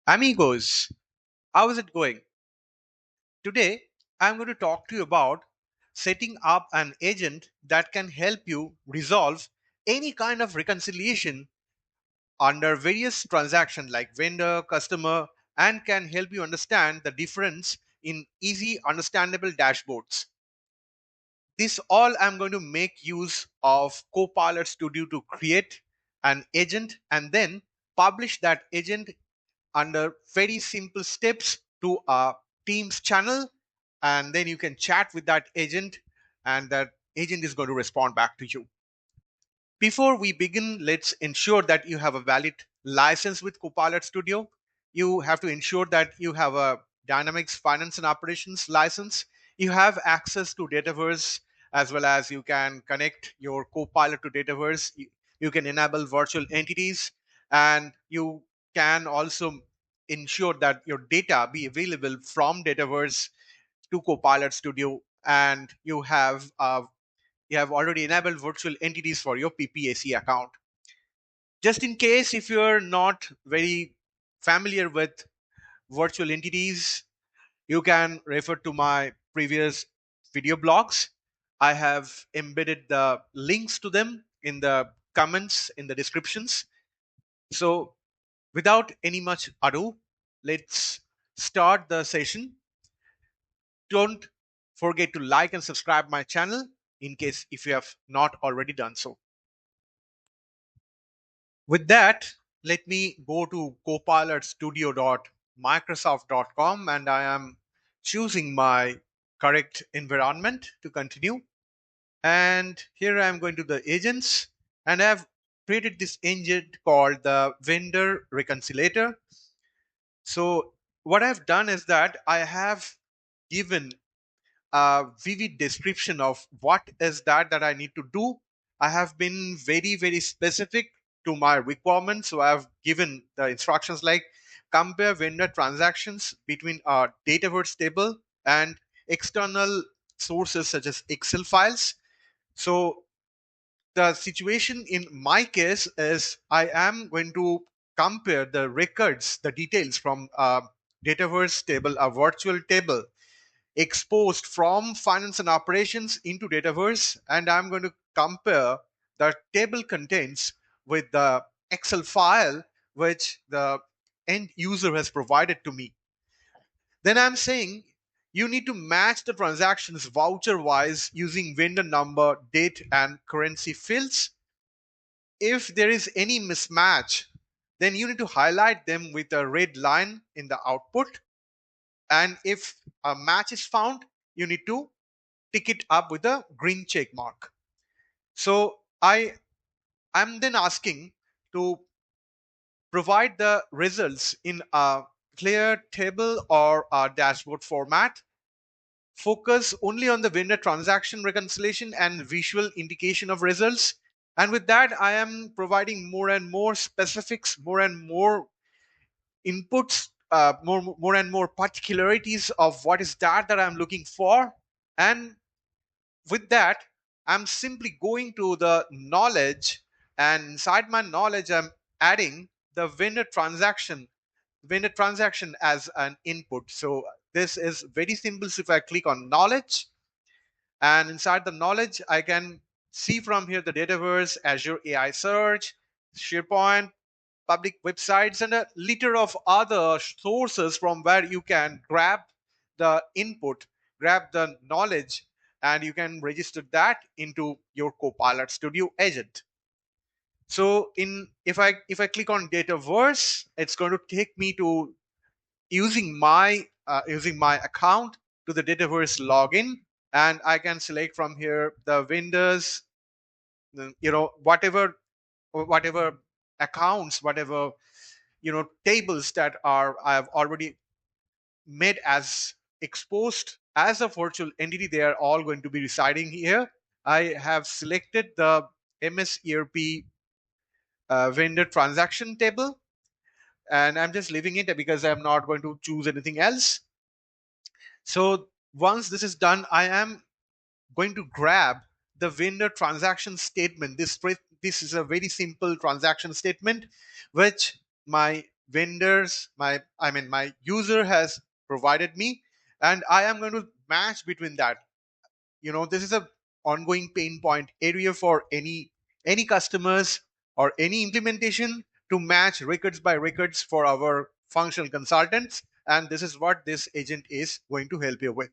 Amigos, how is it going? Today, I'm going to talk to you about setting up an agent that can help you resolve any kind of reconciliation under various transactions like vendor, customer, and can help you understand the difference in easy, understandable dashboards. This all I'm going to make use of Copilot Studio to create an agent and then publish that agent under very simple steps to a Teams channel, and then you can chat with that agent, and that agent is going to respond back to you. Before we begin, let's ensure that you have a valid license with Copilot Studio. You have to ensure that you have a Dynamics Finance and Operations license. You have access to Dataverse, as well as you can connect your Copilot to Dataverse. You can enable virtual entities, and you can also ensure that your data be available from Dataverse to Copilot Studio, and you have already enabled virtual entities for your PPAC account. Just in case if you're not very familiar with virtual entities, you can refer to my previous video blogs. I have embedded the links to them in the comments in the descriptions. So without any much ado, let's start the session. Don't forget to like and subscribe my channel in case if you have not already done so. With that, let me go to copilotstudio.microsoft.com, and I am choosing my correct environment to continue. And here I am going to the agents, and I have created this agent called the vendor reconciliator. So what I've done is that I have given a vivid description of what is that I need to do. I have been very specific to my requirements. So I've given the instructions like compare vendor transactions between a Dataverse table and external sources such as Excel files. So the situation in my case is I am going to compare the records, the details from a Dataverse table, a virtual table exposed from finance and operations into Dataverse, and I'm going to compare the table contents with the Excel file which the end user has provided to me. Then I'm saying you need to match the transactions voucher wise using vendor number, date, and currency fields. If there is any mismatch, then you need to highlight them with a red line in the output. And if a match is found, you need to tick it up with a green check mark. So I'm then asking to provide the results in a clear table or a dashboard format. Focus only on the vendor transaction reconciliation and visual indication of results. And with that, I am providing more and more specifics, more and more inputs, more and more particularities of what is that I'm looking for. And with that, I'm simply going to the knowledge, and inside my knowledge I'm adding the vendor transaction as an input. So this is very simple. So if I click on knowledge, and inside the knowledge I can see from here the Dataverse, Azure AI Search, SharePoint, public websites, and a litter of other sources from where you can grab the input, grab the knowledge, and you can register that into your Copilot Studio agent. So in if I click on Dataverse, it's going to take me to using my account to the Dataverse login, and I can select from here the vendors, whatever accounts, whatever tables that are I have already made as exposed as a virtual entity. They are all going to be residing here. I have selected the MSERP vendor transaction table, and I'm just leaving it because I'm not going to choose anything else. So once this is done, I am going to grab the vendor transaction statement. This is a very simple transaction statement which my vendors my user has provided me, and I am going to match between that. This is a ongoing pain point area for any customers or any implementation, to match records by records for our functional consultants, and this is what this agent is going to help you with.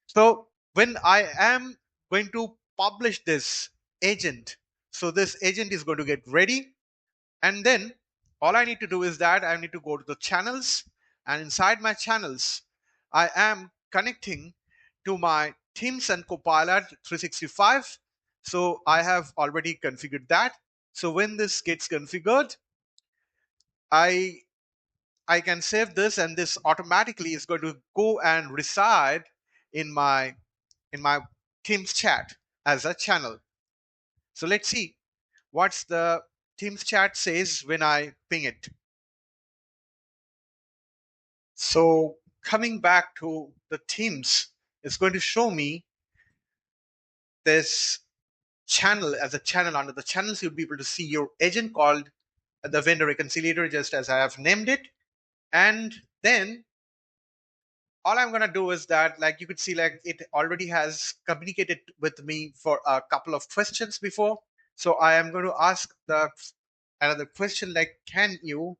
So when I am going to publish this agent, so this agent is going to get ready, and then all I need to do is that I need to go to the channels, and inside my channels, I am connecting to my Teams and Copilot 365. So I have already configured that. So when this gets configured, I I can save this, and this automatically is going to go and reside in my Teams chat as a channel. So let's see what's the Teams chat says when I ping it. So coming back to the Teams, it's going to show me this channel. As a channel, under the channels, you'll be able to see your agent called the vendor reconciliator, just as I have named it. And then all I'm going to do is that, like you could see, like it already has communicated with me for a couple of questions before. So I am going to ask the another question, like, can you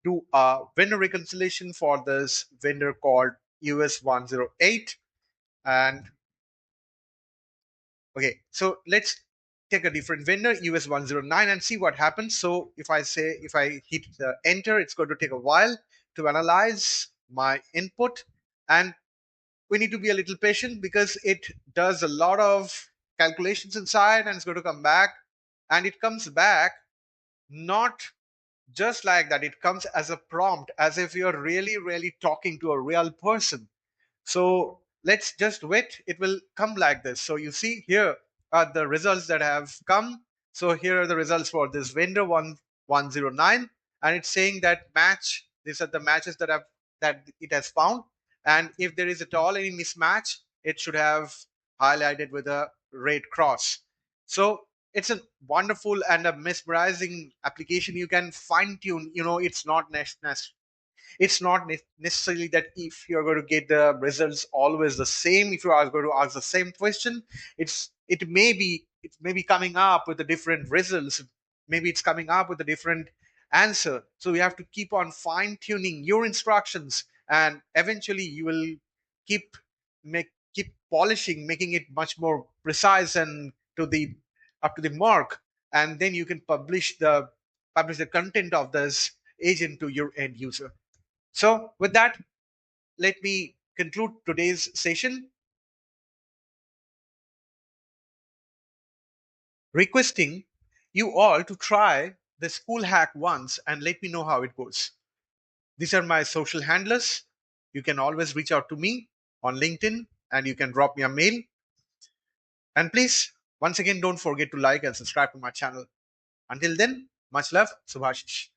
do a vendor reconciliation for this vendor called US108? And okay, so let's take a different vendor, US109, and see what happens. So if I hit the enter, it's going to take a while to analyze my input. And we need to be a little patient because it does a lot of calculations inside, and it's going to come back. And it comes back not just like that, it comes as a prompt, as if you're really, really talking to a real person. So let's just wait. It will come like this. So you see here are the results that have come. So here are the results for this vendor 1109, and it's saying that match. These are the matches that it has found. And if there is at all any mismatch, it should have highlighted with a red cross. So it's a wonderful and a mesmerizing application. You can fine tune. It's not necessarily that if you're going to get the results always the same. If you are going to ask the same question, it may be coming up with a different results. Maybe it's coming up with a different answer. So you have to keep on fine tuning your instructions, and eventually you will keep keep polishing, making it much more precise and to the up to the mark. And then you can publish the content of this agent to your end user. So, with that, let me conclude today's session, requesting you all to try the school hack once and let me know how it goes. These are my social handlers. You can always reach out to me on LinkedIn, and you can drop me a mail. And please, once again, don't forget to like and subscribe to my channel. Until then, much love, Subhashish.